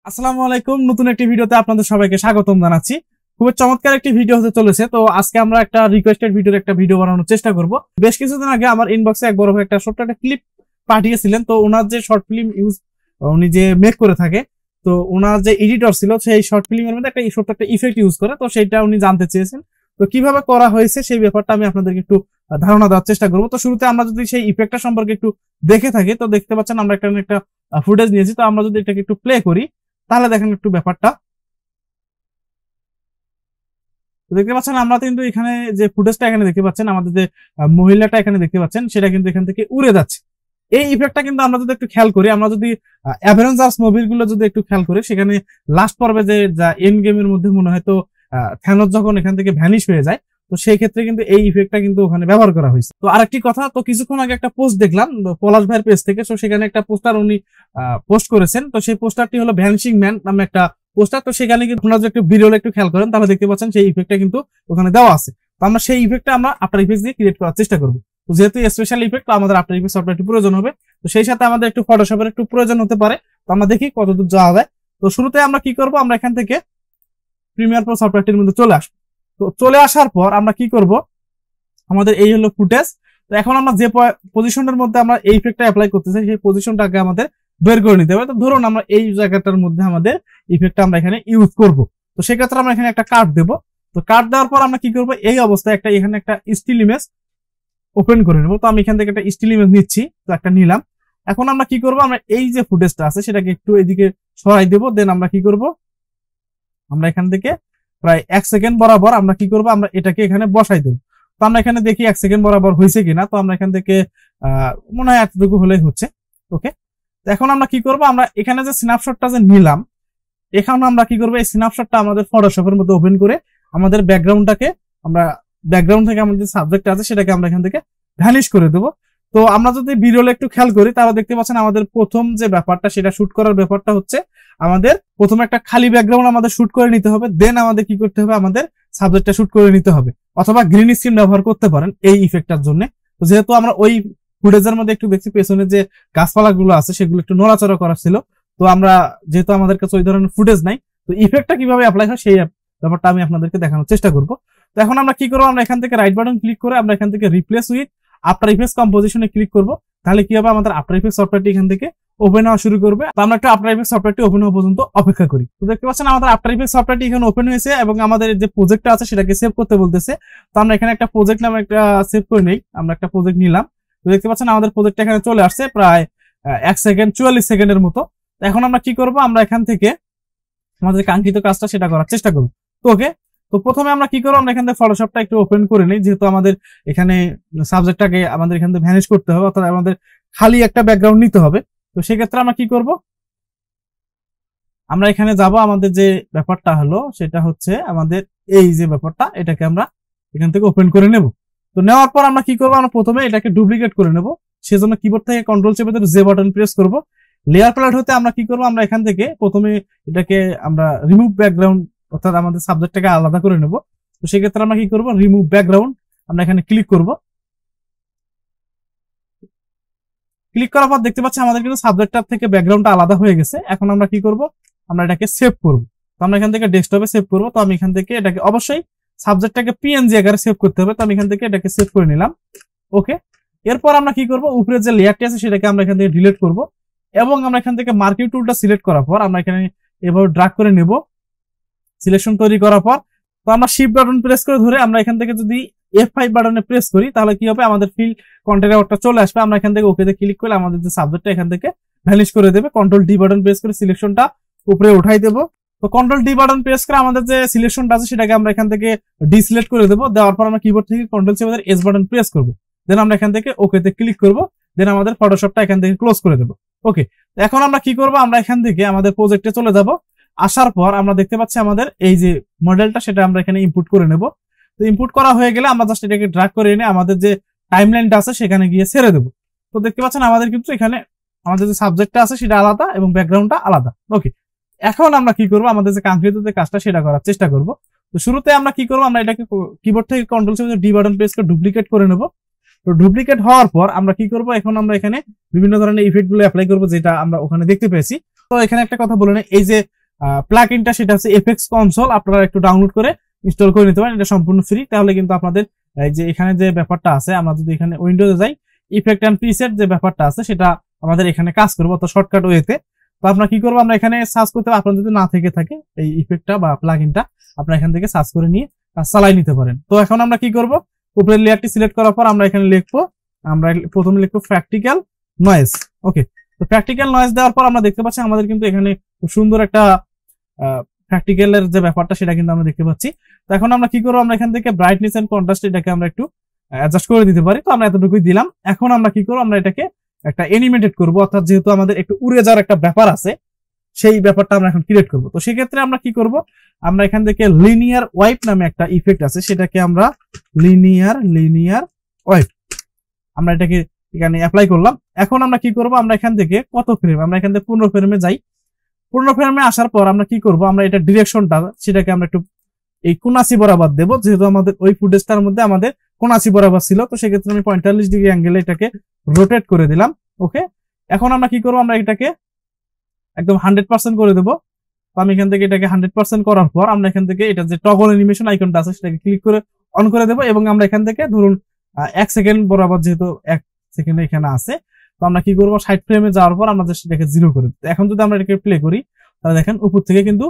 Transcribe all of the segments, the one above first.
আসসালামু আলাইকুম। নতুন একটি ভিডিওতে আপনাদের সবাইকে স্বাগতম জানাচ্ছি। খুব চমৎকার একটি ভিডিও হতে চলেছে। তো আজকে আমরা একটা রিকোয়েস্টেড ভিডিওর একটা ভিডিও বানানোর চেষ্টা করব। বেশ কিছুদিন আগে আমার ইনবক্সে এক বড় ভাই একটা ছোট্ট একটা ক্লিপ পাঠিয়েছিলেন। তো ওনার যে শর্ট ফিল্ম উনি যে মেক করে থাকে, তো ওনার যে এডিটর ছিল সেই শর্ট ফিল্মের মধ্যে একটা ছোট্ট একটা ইফেক্ট ইউজ করে, তো সেইটা উনি জানতে চেয়েছেন। তো কিভাবে করা হয়েছে সেই ব্যাপারটা আমি আপনাদেরকে একটু ধারণা দেওয়ার চেষ্টা করবো। তো শুরুতে আমরা যদি সেই ইফেক্টটা সম্পর্কে একটু দেখে থাকি, তো দেখতে পাচ্ছেন আমরা একটা ফুটেজ নিয়েছি। তো আমরা যদি এটাকে একটু প্লে করি তাহলে দেখেন একটু ব্যাপারটা। দেখতে পাচ্ছেন আমরা কিন্তু এখানে যে ফুটেজটা এখানে দেখতে পাচ্ছেন, আমাদের যে মহিলাটা এখানে দেখতে পাচ্ছেন সেটা কিন্তু এখান থেকে উড়ে যাচ্ছে। এই ইফেক্টটা কিন্তু আমরা যদি একটু খেয়াল করি, আমরা যদি অ্যাভেঞ্জার্স মুভিগুলো যদি একটু খেয়াল করি, সেখানে লাস্ট পর্বে যে এন্ড গেমের মধ্যে মনে হয় তো থ্যানোস যখন এখান থেকে ভ্যানিশ হয়ে যায়, তো সেই ক্ষেত্রে কিন্তু এই ইফেক্টটা কিন্তু ওখানে ব্যবহার করা হয়েছে। তো আরেকটি কথা, তো কিছুক্ষণ আগে একটা পোস্ট দেখলাম পলাশ ভাইয়ের পেজ থেকে, তো সেখানে একটা পোস্টার উনি পোস্ট করেছেন। তো সেই পোস্টারটি হলো ভ্যানিশিং ম্যান নামে একটা পোস্টার। তো সেখানে কিন্তু আপনারা যদি একটু ভিডিওটা একটু খেয়াল করেন তাহলে দেখতে পাচ্ছেন সেই ইফেক্টটা কিন্তু ওখানে দেওয়া আছে। তো আমরা সেই ইফেক্টটা আমরা আফটার ইফেক্টস দিয়ে ক্রিয়েট করার চেষ্টা করবো। তো যেহেতু স্পেশাল ইফেক্ট, আমাদের আফটার ইফেক্টস সফটওয়্যারটি প্রয়োজন হবে। তো সেই সাথে আমাদের একটু ফটোশপের একটু প্রয়োজন হতে পারে। তো আমরা দেখি কতদূর যাওয়া যায়। তো শুরুতে আমরা কি করব, আমরা এখান থেকে প্রিমিয়ার প্রো সফটওয়্যারটির মধ্যে চলে আসবো। তো চলে আসার পর আমরা কি করব, আমাদের এই হলো ফুটেজ। তো এখন আমরা যে পজিশনের মধ্যে আমরা এই ইফেক্টটা অ্যাপ্লাই করতে চাই সেই পজিশনটাকে আমাদের বের করে নিতে হবে। তো ধরুন আমরা এই জায়গাটার মধ্যে আমাদের ইফেক্টটা আমরা এখানে ইউজ করব। তো সেক্ষেত্রে আমরা এখানে একটা কাট দেব। তো কাট দেওয়ার পর আমরা কি করব, এই অবস্থায় একটা এখানে একটা স্টিল ইমেজ ওপেন করে নেব। তো আমি এখান থেকে একটা স্টিল ইমেজ নিচ্ছি, তো একটা নিলাম। এখন আমরা কি করব, আমরা এই যে ফুটেজটা আছে সেটাকে একটু এদিকে সরাই দেব। দেন আমরা কি করব, আমরা এখান থেকে প্রায় 1 সেকেন্ড বরাবর আমরা কি করব, আমরা এটাকে এখানে বসাই দেব। তো আমরা এখানে দেখি 1 সেকেন্ড বরাবর হয়েছে কিনা। তো আমরা এখান থেকে মনে হয় এতটুকু হলেই হচ্ছে। ওকে, এখন আমরা কি করব, আমরা এখানে যে স্ন্যাপশটটা যে নিলাম, এখানে আমরা কি করব, এই স্ন্যাপশটটা আমাদের ফটোশপের মধ্যে ওপেন করে আমাদের ব্যাকগ্রাউন্ডটাকে আমরা ব্যাকগ্রাউন্ড থেকে আমাদের সাবজেক্ট আছে সেটাকে আমরা এখান থেকে ভ্যানিশ করে দেব। তো আমরা যদি ভিডিওটা একটু খেয়াল করি তাহলে দেখতে পাচ্ছেন আমাদের প্রথম যে ব্যাপারটা সেটা শুট করার ব্যাপারটা হচ্ছে, আমাদের প্রথমে একটা খালি ব্যাকগ্রাউন্ড আমাদের শুট করে নিতে হবে। দেন আমাদের কি করতে হবে, আমাদের সাবজেক্টটা শুট করে নিতে হবে, অথবা গ্রিন স্ক্রিন ব্যবহার করতে পারেন এই ইফেক্টটার জন্য। তো যেহেতু আমরা ওই ফুটেজের মধ্যে একটু দেখছি পেছনে যে গাছপালাগুলো আছে সেগুলো একটু নড়াচড়া করা ছিল। তো আমরা যেহেতু আমাদের কাছে ওই ধরনের ফুটেজ নাই, তো ইফেক্টটা কিভাবে অ্যাপ্লাই হয় সেই ব্যাপারটা আমি আপনাদেরকে দেখানোর চেষ্টা করব। তো এখন আমরা কি করবো, আমরা এখান থেকে রাইট বাটন ক্লিক করে আমরা এখান থেকে রিপ্লেস উইথ আফটার ইফেক্টস কম্পোজিশনে ক্লিক করব। তাহলে কি হবে, আমাদের আফটার ইফেক্টস সফটওয়্যারটি এখান থেকে ওপেন হওয়া শুরু করবে। তো আমরা একটা আফটার ইফেক্টস সফটওয়্যারটি ওপেন হওয়া পর্যন্ত অপেক্ষা করি। তো দেখতে পাচ্ছেন আমাদের আফটার ইফেক্টস সফটওয়্যারটি এখানে ওপেন হয়েছে এবং আমাদের যে প্রজেক্টটা আছে সেটাকে সেভ করতে বলতেছে। তো আমরা এখানে একটা প্রজেক্ট নামে একটা সেভ করে নেই। আমরা একটা প্রজেক্ট নিলাম। তো দেখতে পাচ্ছেন আমাদের প্রজেক্টটা এখানে চলে আসছে প্রায় 1 সেকেন্ড 44 সেকেন্ডের মতো। তো এখন আমরা কি করব, আমরা এখান থেকে আমাদের কাঙ্ক্ষিত কাজটা সেটা করার চেষ্টা করব। তো ওকে, তো প্রথমে আমরা কি করবো, আমরা এখান থেকে ফটোশপটা একটু ওপেন করে নিই। যেহেতু আমাদের এখানে সাবজেক্টটাকে আমাদের এখান থেকে ভ্যানিশ করতে হবে, অর্থাৎ আমাদের খালি একটা ব্যাকগ্রাউন্ড নিতে হবে। তো সেক্ষেত্রে আমরা কি করব, আমরা এখানে যাব, আমাদের যে ব্যাপারটা হলো সেটা হচ্ছে আমাদের এই যে ব্যাপারটা, এটাকে আমরা এখান থেকে ওপেন করে নেব। তো নেওয়ার পর আমরা কি করবো, আমরা প্রথমে এটাকে ডুপ্লিকেট করে নেব। সেজন্য কিবোর্ড থেকে কন্ট্রোল চেপে ধরে জে বাটন প্রেস করব। লেয়ার প্যালেট হতে আমরা কি করবো, আমরা এখান থেকে প্রথমে এটাকে আমরা রিমুভ ব্যাকগ্রাউন্ড, অর্থাৎ আমাদের সাবজেক্টটাকে আলাদা করে নেব। তো সেক্ষেত্রে আমরা কি করব, রিমুভ ব্যাকগ্রাউন্ড আমরা এখানে ক্লিক করব। ক্লিক করার পর দেখতে পাচ্ছি আমাদের কিন্তু সাবজেক্টটার থেকে ব্যাকগ্রাউন্ডটা আলাদা হয়ে গেছে। এখন আমরা কি করব, আমরা এটাকে সেভ করব। তো আমরা এখান থেকে ডেস্কটপে সেভ করব। তো আমি এখান থেকে এটাকে অবশ্যই সাবজেক্টটাকে পিএনজি আকারে সেভ করতে হবে। তো আমি এখান থেকে এটাকে সেভ করে নিলাম। ওকে, এরপর আমরা কি করব, উপরে যে লেয়ারটি আছে সেটাকে আমরা এখান থেকে ডিলিট করব এবং আমরা এখান থেকে মার্কিং টুলটা সিলেক্ট করার পর আমরা এখানে এভাবে ড্রাগ করে নেব। সিলেকশন তৈরি করার পর তো আমরা শিফট বাটন প্রেস করে ধরে আমরা এখান থেকে যদি F5 বাটনে প্রেস করি তাহলে কি হবে, আমাদের ফিল কন্টেনারটা চলে আসবে। আমরা এখান থেকে ওকেতে ক্লিক করলে আমাদের যে সাবজেক্টটা এখান থেকে ভ্যানিশ করে দেবে। কন্ট্রোল ডি বাটন প্রেস করে সিলেকশনটা উপরে উঠাই দেব। তো কন্ট্রোল ডি বাটন প্রেস করে আমাদের যে সিলেকশনটা আছে সেটাকে আমরা এখান থেকে ডিসিলেক্ট করে দেবো। দেওয়ার পর আমরা কিবোর্ড থেকে কন্ট্রোল চেপে এস বাটন প্রেস করব। দেন আমরা এখান থেকে ওকেতে ক্লিক করব। দেন আমাদের ফটোশপটা এখান থেকে ক্লোজ করে দেবো। ওকে, এখন আমরা কি করব, আমরা এখান থেকে আমাদের প্রজেক্টে চলে যাব। আসার পর আমরা দেখতে পাচ্ছি আমাদের এই যে মডেলটা সেটা আমরা এখানে ইনপুট করে নেব। তো ইনপুট করা হয়ে গেলে আমরা জাস্ট এটাকে ড্র্যাগ করে এনে আমাদের যে টাইমলাইনটা আছে সেখানে গিয়ে ছেড়ে দেবো। তো দেখতে পাচ্ছেন আমাদের কিন্তু এখানে আমাদের যে সাবজেক্টটা আছে সেটা আলাদা এবং ব্যাকগ্রাউন্ডটা আলাদা। ওকে, এখন আমরা কি করব, আমাদের যে কাঙ্ক্ষিত যে কাজটা সেটা করার চেষ্টা করব। তো শুরুতে আমরা কি করব, আমরা এটাকে কিবোর্ড থেকে কন্ট্রোল চেপে ডি বাটন প্রেস করে ডুপ্লিকেট করে নেব। তো ডুপ্লিকেট হওয়ার পর আমরা কি করব, এখন আমরা এখানে বিভিন্ন ধরনের ইফেক্ট গুলো অ্যাপ্লাই করবো যেটা আমরা ওখানে দেখতে পেয়েছি। তো এখানে একটা কথা বলে নেই, এই যে প্লাগইনটা সেটা হচ্ছে এফএক্স কনসোল, আপনারা একটু ডাউনলোড করে ইনস্টল করে নিতে পারেন, এটা সম্পূর্ণ ফ্রি। তাহলে কিন্তু আপনাদের এই যে এখানে যে ব্যাপারটা আছে, আমরা যদি এখানে উইন্ডোজে যাই, ইফেক্ট এন্ড প্রিসেট যে ব্যাপারটা আছে সেটা আমাদের এখানে কাজ করবো, তো শর্টকাট ওয়েতে। তো আমরা কি করবো, আমরা এখানে সার্চ করতে হবে, আপনার যদি না থেকে থাকে এই ইফেক্টটা বা প্লাগইনটা, আপনারা এখান থেকে সার্চ করে নিয়ে চালাই নিতে পারেন। তো এখন আমরা কি করব, উপরের লেয়ারটি সিলেক্ট করার পর আমরা এখানে লিখবো, আমরা প্রথমে লিখবো প্র্যাকটিক্যাল নয়েজ। ওকে, তো প্র্যাকটিক্যাল নয়েজ দেওয়ার পর আমরা দেখতে পাচ্ছি আমাদের কিন্তু এখানে খুব সুন্দর একটা প্র্যাকটিক্যালের যে ব্যাপারটা সেটা কিন্তু আমরা দেখতে পাচ্ছি। তো এখন আমরা কি করবো, আমরা এখান থেকে ব্রাইটনেস এন্ড কন্ট্রাস্ট এটাকে আমরা একটু অ্যাডজাস্ট করে দিতে পারি। তো আমরা এতটুকুই দিলাম। এখন আমরা কি করবো, আমরা এটাকে একটা অ্যানিমেটেড করবো, অর্থাৎ যেহেতু আমাদের একটু উড়ে যাওয়ার একটা ব্যাপার আছে, সেই ব্যাপারটা আমরা এখন ক্রিয়েট করবো। তো সেক্ষেত্রে আমরা কি করব, আমরা এখান থেকে লিনিয়ার ওয়াইপ নামে একটা ইফেক্ট আছে, সেটাকে আমরা লিনিয়ার ওয়াইপ, আমরা এটাকে এখানে অ্যাপ্লাই করলাম। এখন আমরা কি করব, আমরা এখান থেকে কত ফ্রেম, আমরা এখান থেকে 15 ফ্রেমে যাই। 15 ফ্রেমে আসার পর আমরা কি করব, আমরা এটা ডিরেকশনটা সেটাকে আমরা একটু এই কোনাসি বরাবর দেব, যেহেতু আমাদের ওই ফুটেজটার মধ্যে আমাদের কোনাসি বরাবর ছিল। তো সেক্ষেত্রে আমি 45 ডিগ্রি অ্যাঙ্গেলে এটাকে রোটেট করে দিলাম। ওকে, এখন আমরা কি করব, আমরা এটাকে একদম 100% করে দেবো। তো আমি এখান থেকে এটাকে 100% করার পর আমরা এখান থেকে এটা যে টগল অ্যানিমেশন আইকনটা আছে সেটাকে ক্লিক করে অন করে দেবো, এবং আমরা এখান থেকে ধরুন 1 সেকেন্ড বরাবর, যেহেতু 1 সেকেন্ড এখানে আছে, তো আমরা কি করবো, 60 ফ্রেমে যাওয়ার পর আমরা সেটাকে 0 করে দেবো। এখন যদি আমরা এটাকে প্লে করি, তাহলে দেখেন উপর থেকে কিন্তু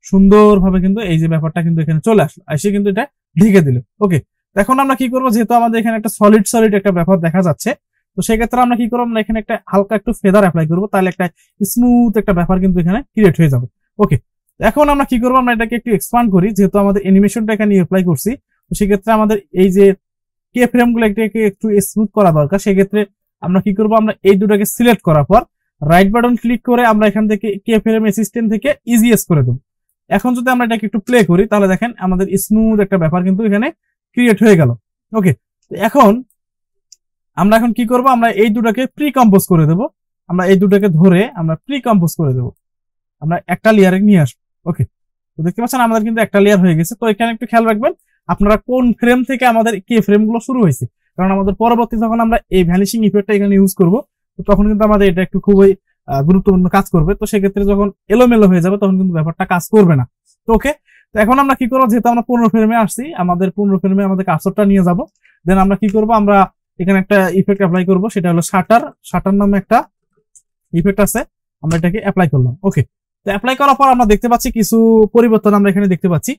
সুন্দরভাবে কিন্তু এই যে ব্যাপারটা কিন্তু এখানে চলে আসলো, এসে কিন্তু এটা ঢেকে দিল। ওকে, এখন আমরা কি করবো, যেহেতু আমাদের এখানে একটা সলিড একটা ব্যাপার দেখা যাচ্ছে, তো সেক্ষেত্রে আমরা কি করবো, আমরা এখানে একটা হালকা একটু ফেদার অ্যাপ্লাই করবো, তাহলে একটা স্মুথ একটা ব্যাপার কিন্তু এখানে ক্রিয়েট হয়ে যাবে। ওকে, এখন আমরা কি করবো, আমরা এটাকে একটু এক্সপান্ড করি, যেহেতু আমাদের অ্যানিমেশনটা এখানে অ্যাপ্লাই করছি, তো সেক্ষেত্রে আমাদের এই যে কে ফ্রেম গুলো এটাকে একটু স্মুথ করা দরকার। সেক্ষেত্রে আমরা কি করবো, আমরা এই দুটাকে সিলেক্ট করার পর রাইট বাটন ক্লিক করে আমরা এখান থেকে কে ফ্রেম অ্যাসিস্ট্যান্ট থেকে ইজিএস করে দেবো। এখন যদি আমরা এটাকে একটু প্লে করি, তাহলে দেখেন আমাদের স্মুথ একটা ব্যাপার কিন্তু এখানে ক্রিয়েট হয়ে গেল। ওকে, এখন আমরা এখন কি করব, আমরা এই দুটাকে প্রি কম্পোজ করে দেবো, আমরা এই দুটাকে ধরে আমরা প্রি কম্পোজ করে দেবো, আমরা একটা লেয়ারে নিয়ে আসবো। ওকে, তো দেখতে পাচ্ছেন আমাদের কিন্তু একটা লেয়ার হয়ে গেছে। তো এখানে একটু খেয়াল রাখবেন আপনারা কোন ফ্রেম থেকে আমাদের কে ফ্রেম গুলো শুরু হয়েছে, কারণ আমাদের পরবর্তী যখন আমরা এই ভ্যানিশিং ইফেক্টটা এখানে ইউজ করবো, তো তখন কিন্তু আমাদের এটা একটু খুবই গুরুত্বপূর্ণ কাজ করবে। তো সেক্ষেত্রে যখন এলোমেলো হয়ে যাবে তখন কিন্তু ব্যাপারটা কাজ করবে না। তো ওকে, তো এখন আমরা কি করবো, যেহেতু আমরা 15 ফ্রেমে আসছি, আমাদের 15 ফ্রেমে আমাদের কার্সরটা নিয়ে যাব। দেন আমরা কি করবো, আমরা এখানে একটা ইফেক্ট অ্যাপ্লাই করবো, সেটা হলো শাটার নামে একটা ইফেক্ট আছে, আমরা এটাকে অ্যাপ্লাই করলাম। ওকে, তো অ্যাপ্লাই করার পর আমরা দেখতে পাচ্ছি কিছু পরিবর্তন আমরা এখানে দেখতে পাচ্ছি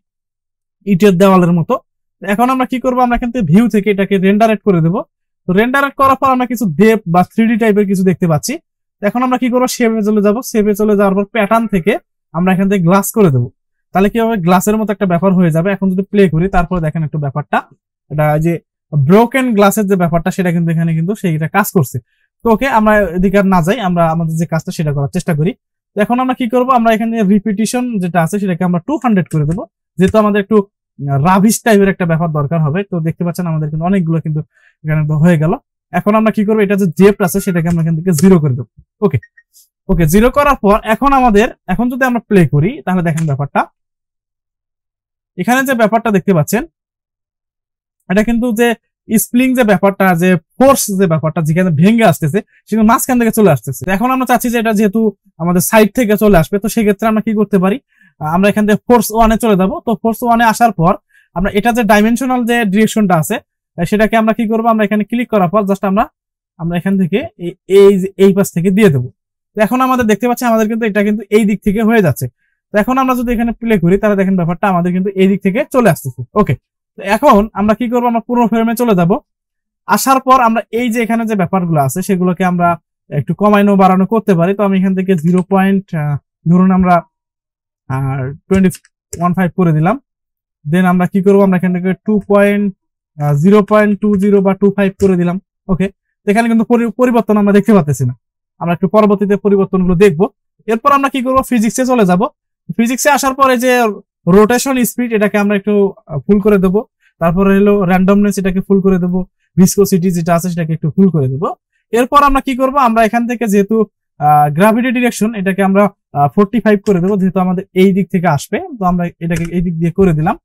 ইটের দেওয়ালের মতো। এখন আমরা কি করবো, আমরা এখান থেকে ভিউ থেকে এটাকে রেন্ডারেট করে দেবো। তো রেন্ডারেট করার পর আমরা কিছু ডেপ বা 3D টাইপের কিছু দেখতে পাচ্ছি। এখন আমরা কি করবো, শেপে চলে যাবো, শেপে চলে যাওয়ার পর প্যাটার্ন থেকে আমরা এখান থেকে গ্লাস করে দেবো, তাহলে কি হবে, গ্লাসের মতো একটা ব্যাপার হয়ে যাবে। এখন যদি প্লে করি, তারপরে দেখেন একটু ব্যাপারটা, এটা যে ব্রোকেন গ্লাসের যে ব্যাপারটা সেটা কিন্তু এখানে কিন্তু সেইটা কাজ করছে। তো ওকে, আমরা এদিকে আর না যাই, আমরা আমাদের যে কাজটা সেটা করার চেষ্টা করি। এখন আমরা কি করবো, আমরা এখানে রিপিটিশন যেটা আছে সেটাকে আমরা 200 করে দেবো, যেহেতু আমাদের একটু রাভিশ টাইপের একটা ব্যাপার দরকার হবে। তো দেখতে পাচ্ছেন আমাদের কিন্তু অনেকগুলো কিন্তু এখানে হয়ে গেল। এখন আমরা কি করবো, এটা যে ডেপ্থ আছে সেটাকে আমরা এখান থেকে 0 করে দেবো। ওকে, 0 করার পর এখন যদি আমরা প্লে করি, তাহলে দেখেন ব্যাপারটা এখানে যে ব্যাপারটা দেখতে পাচ্ছেন, এটা কিন্তু যে স্প্লিং যে ব্যাপারটা, যে ফোর্স যে ব্যাপারটা যেখানে ভেঙে আসতেছে সেখানে মাঝখান থেকে চলে আসতেছে। এখন আমরা চাচ্ছি যে এটা যেহেতু আমাদের সাইড থেকে চলে আসবে, তো সেক্ষেত্রে আমরা কি করতে পারি, আমরা এখান থেকে ফোর্স 1-এ চলে যাবো। তো ফোর্স 1-এ আসার পর আমরা এটা যে ডাইমেনশনাল যে ডিরেকশনটা আছে সেটাকে আমরা কি করবো, আমরা এখানে ক্লিক করার পর জাস্ট আমরা এখান থেকে এই পাশ থেকে দিয়ে দেবো। তো এখন আমাদের দেখতে পাচ্ছি আমাদের কিন্তু এটা কিন্তু এই দিক থেকে হয়ে যাচ্ছে। তো এখন আমরা যদি এখানে প্লে করি, তাহলে দেখেন ব্যাপারটা আমাদের কিন্তু এই দিক থেকে চলে আসতেছে। ওকে, তো এখন আমরা কি করবো, আমরা পুরো ফ্রেমে চলে যাব। আসার পর আমরা এই যে এখানে যে ব্যাপারগুলো আছে সেগুলোকে আমরা একটু কমানো বাড়ানো করতে পারি। তো আমি এখান থেকে 0. ধরুন আমরা 0.15 করে দিলাম। দেন আমরা কি করবো, আমরা এখান থেকে 0.20 বা 25 করে দিলাম। ওকে, এখানে কিন্তু পরিবর্তন আমরা দেখতে পাচ্ছি না, আমরা একটু পরবর্তীতে পরিবর্তনগুলো দেখবো। এরপর আমরা কি করবো, ফিজিক্সে চলে যাব। ফিজিক্সে আসার পরে যে রোটেশন স্পিড এটাকে আমরা একটু ফুল করে দেবো। তারপরে হলো র্যান্ডমনেস, এটাকে ফুল করে দেবো। ভিসকোসিটি যেটা আছে সেটাকে একটু ফুল করে দেবো। এরপর আমরা কি করবো, আমরা এখান থেকে যেহেতু গ্রাভিটি ডিরেকশন এটাকে আমরা 45 করে দেবো, যেহেতু আমাদের এই দিক থেকে আসবে। তো আমরা এটাকে এই দিক দিয়ে করে দিলাম,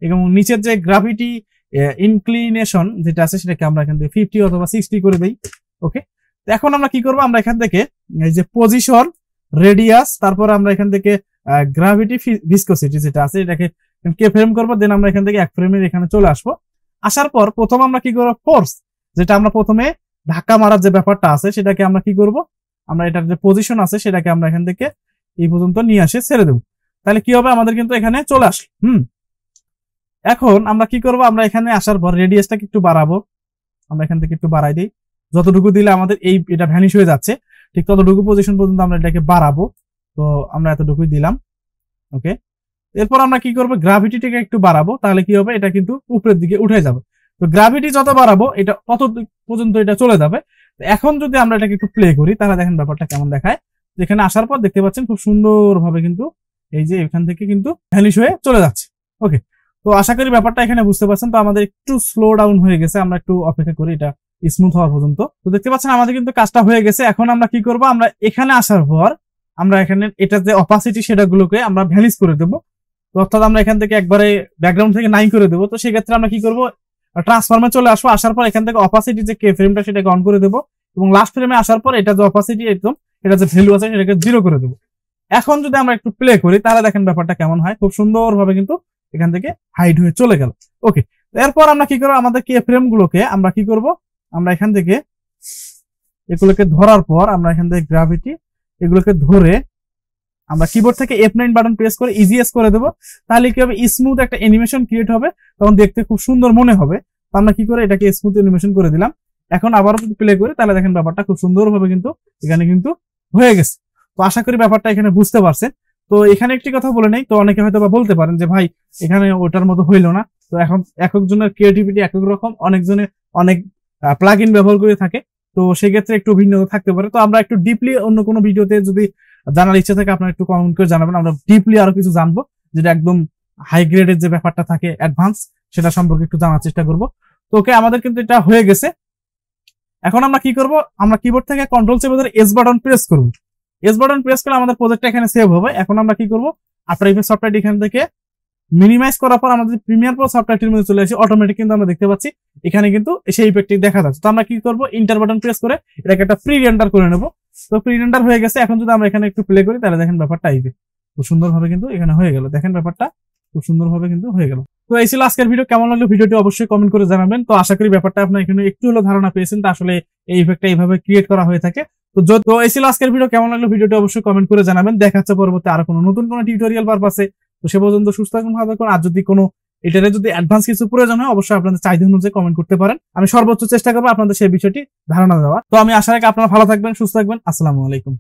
এবং নিচের যে গ্রাভিটি ইনক্লিনেশন যেটা আছে সেটাকে আমরা এখান থেকে 50 অথবা 60 করে দিই। ওকে, এখন আমরা কি করবো, আমরা এখান থেকে এই যে পজিশন রেডিয়াস, তারপর আমরা এখান থেকে গ্রাভিটি, ভিসকোসিটি যেটা আছে এটাকে কে ফ্রেম করবো, দেন আমরা এখান থেকে এক ফ্রেমের এখানে চলে আসবো। আসার পর প্রথম আমরা কি করবো, ফোর্স যেটা আমরা প্রথমে ধাক্কা মারার যে ব্যাপারটা আছে সেটাকে আমরা কি করব, আমরা এটার যে পজিশন আছে সেটাকে আমরা এখান থেকে এই পর্যন্ত নিয়ে আসে ছেড়ে দেবো। তাহলে কি হবে, আমাদের কিন্তু এখানে চলে আসলো। এখন আমরা কি করব, আমরা এখানে আসার পর রেডিয়াসটাকে একটু বাড়াবো, আমরা এখান থেকে একটু বাড়াই দিই, যতটুকু দিলে আমাদের এটা ভ্যানিশ হয়ে যাচ্ছে ঠিক ততটুকু পজিশন পর্যন্ত আমরা এটাকে বাড়াবো। তো আমরা এতটুকুই দিলাম, ওকে। এরপর আমরা কি করবো, গ্রাভিটিটাকে একটু বাড়াবো, তাহলে কি হবে, এটা কিন্তু উপরের দিকে উঠে যাবে। তো গ্রাভিটি যত বাড়াবো এটা তত পর্যন্ত এটা চলে যাবে। এখন যদি আমরা এটাকে একটু প্লে করি তাহলে দেখেন ব্যাপারটা কেমন দেখায়। এখানে আসার পর দেখতে পাচ্ছেন খুব সুন্দর ভাবে কিন্তু এই যে এখান থেকে কিন্তু ভ্যানিশ হয়ে চলে যাচ্ছে, ওকে। তো আশা করি ব্যাপারটা এখানে বুঝতে পারছেন। তো আমাদের একটু স্লো ডাউন হয়ে গেছে, আমরা একটু অপেক্ষা করি এটা স্মুথ হওয়া পর্যন্ত। তো দেখতে পাচ্ছেন আমাদের কিন্তু কাজটা হয়ে গেছে। এখন আমরা কি করব, আমরা এখানে আসার পর আমরা এখানে এটা যে অপাসিটি সেটাগুলোকে আমরা ভ্যানিশ করে দেবো। তো অর্থাৎ আমরা এখান থেকে একবারে ব্যাকগ্রাউন্ড থেকে 9 করে দেবো। তো সেক্ষেত্রে আমরা কি করবো, ট্রান্সফর্মে চলে আসবো, আসার পর এখান থেকে অপাসিটি যে কে ফ্রেমটা সেটাকে অন করে দেবো, এবং লাস্ট ফ্রেমে আসার পর এটা যে অপাসিটি একদম এটা যে ভ্যালু আছে সেটাকে 0 করে দেবো। এখন যদি আমরা একটু প্লে করি তাহলে দেখেন ব্যাপারটা কেমন হয়, খুব সুন্দর ভাবে কিন্তু এখান থেকে হাইড হয়ে চলে গেল, ওকে। এরপর আমরা কি করবো, আমাদের কে ফ্রেম গুলোকে আমরা কি করব, আমরা এখান থেকে এগুলোকে ধরার পর আমরা এখান থেকে গ্রাভিটি এগুলোকে ধরে আমরা কিবোর্ড থেকে F9 বাটন প্রেস করে ইজিএস করে দেবো। তাহলে কি হবে, স্মুথ একটা অ্যানিমেশন ক্রিয়েট হবে, তখন দেখতে খুব সুন্দর মনে হবে। তো আমরা কি করে এটাকে স্মুথ অ্যানিমেশন করে দিলাম। এখন আবারও যদি প্লে করি তাহলে দেখেন ব্যাপারটা খুব সুন্দর ভাবে কিন্তু এখানে কিন্তু হয়ে গেছে। তো আশা করি ব্যাপারটা এখানে বুঝতে পারছেন। তো এখানে একটি কথা বলে নেই, তো অনেকে হয়তো বা বলতে পারেন যে ভাই এখানে ওটার মতো হইলো না। তো এখন এক একজনের ক্রিয়েটিভিটি এক এক রকম, অনেকজনে অনেক প্লাগ ইন ব্যবহার করে থাকে, তো সেক্ষেত্রে একটু ভিন্নতা থাকতে পারে। তো আমরা একটু ডিপলি অন্য কোনো ভিডিওতে যদি জানার ইচ্ছা থাকে আপনারা একটু কমেন্ট করে জানাবেন, আমরা ডিপলি আরো কিছু জানবো, যেটা একদম হাই গ্রেডের যে ব্যাপারটা থাকে অ্যাডভান্স, সেটা সম্পর্কে একটু জানার চেষ্টা করবো। তো ওকে, আমাদের কিন্তু এটা হয়ে গেছে। এখন আমরা কি করব, আমরা কিবোর্ড থেকে কন্ট্রোল চেপে ধরে এস বাটন প্রেস করব। এস বাটন প্রেস করলে আমাদের প্রজেক্টটা এখানে সেভ হবে। এখন আমরা কি করব, আফটার ইফেক্ট সফটওয়্যার এখান থেকে মিনিমাইজ করার পর আমাদের প্রিমিয়ার প্রো সফটওয়্যারটির মধ্যে চলে আসি, অটোমেটিক কিন্তু আমরা দেখতে পাচ্ছি এখানে কিন্তু সেই ইফেক্টটি দেখা যাচ্ছে। তো আমরা কি করব, ইন্টার বাটন প্রেস করে এটাকে একটা প্রি রেন্ডার করে নেব। তো প্রি রেন্ডার হয়ে গেছে। এখন যদি আমরা এখানে একটু প্লে করি তাহলে দেখেন ব্যাপারটা আইবে খুব সুন্দরভাবে কিন্তু এখানে হয়ে গেল, দেখেন ব্যাপারটা খুব সুন্দরভাবে কিন্তু হয়ে গেল। তো এই ছিল আজকের ভিডিও, কেমন লাগলো ভিডিওটি অবশ্যই কমেন্ট করে জানাবেন। তো আশা করি ব্যাপারটা আপনার এখানে একটু হলো ধারণা পেয়েছেন, তো আসলে এই ইফেক্টটা এইভাবে ক্রিয়েট করা হয়ে থাকে। তো এই ছিল আজকের ভিডিও, কেমন লাগলো ভিডিওটি অবশ্যই কমেন্ট করে জানাবেন। দেখা হচ্ছে পরবর্তী আরো কোনো নতুন কোনো টিউটোরিয়াল পারপাসে। তো সে পর্যন্ত সুস্থ থাকুন, ভালো থাকুন। আর যদি কোনো এটারে যদি অ্যাডভান্স কিছু প্রয়োজন হয় অবশ্যই আপনাদের চাহিদা অনুযায়ী কমেন্ট করতে পারেন, আমি সর্বোচ্চ চেষ্টা করবো আপনাদের সেই বিষয়টি ধারণা দেওয়া। তো আমি আশা রাখি আপনারা ভালো থাকবেন, সুস্থ থাকবেন। আসসালামু আলাইকুম।